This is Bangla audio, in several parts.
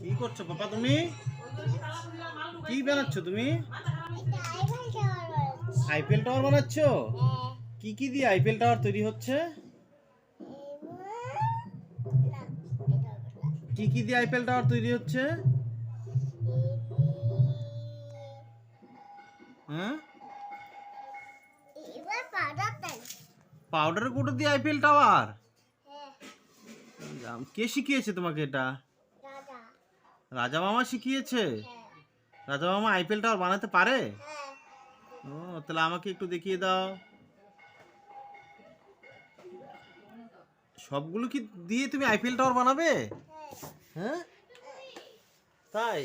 কি করছো পাপা তুমি? কি বানাচ্ছো তুমি? আইফেল টাওয়ার বানাচ্ছো? কি কি দিয়ে আইফেল টাওয়ার তৈরি হচ্ছে? কি কি দিয়ে আইফেল টাওয়ার তৈরি হচ্ছে? হ্যাঁ, পাউডার গুঁড়ো দিয়ে আইফেল টাওয়ার? কে শিখিয়েছে তোমাকে এটা? রাজা মামা শিখিয়েছে? রাজা মামা আইফেল টাওয়ার বানাতে পারে? ও, তাহলে আমাকে একটু দেখিয়ে দাও। সবগুলো কি দিয়ে তুমি আইফেল টাওয়ার বানাবে? হ্যাঁ, তাই?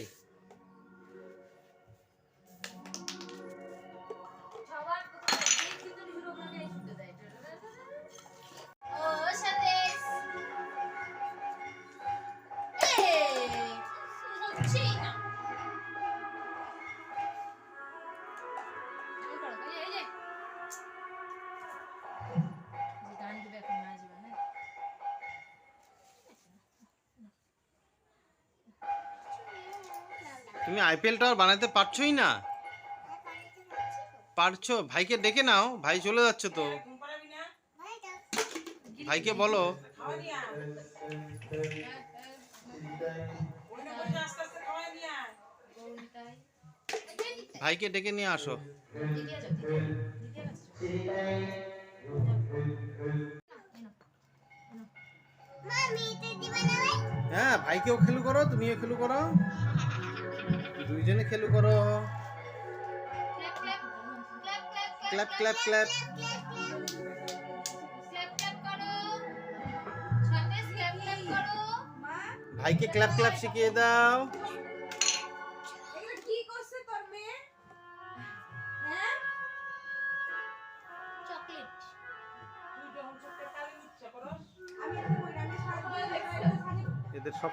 তুমি আইফেল টাওয়ার বানাতে পারছোই না? পারছো? ভাইকে ডেকে নাও, ভাই চলে যাচ্ছে তো। ভাইকে বলো। ভাইকে ডেকে নিয়ে আসো। হ্যাঁ, ভাইকেও খেলু করো, তুমিও খেলু করো, দুইজনে খেলু করো। Clap clap clap. ভাইকে ক্ল্যাপ ক্ল্যাপ শিখিয়ে দাও। এদের সব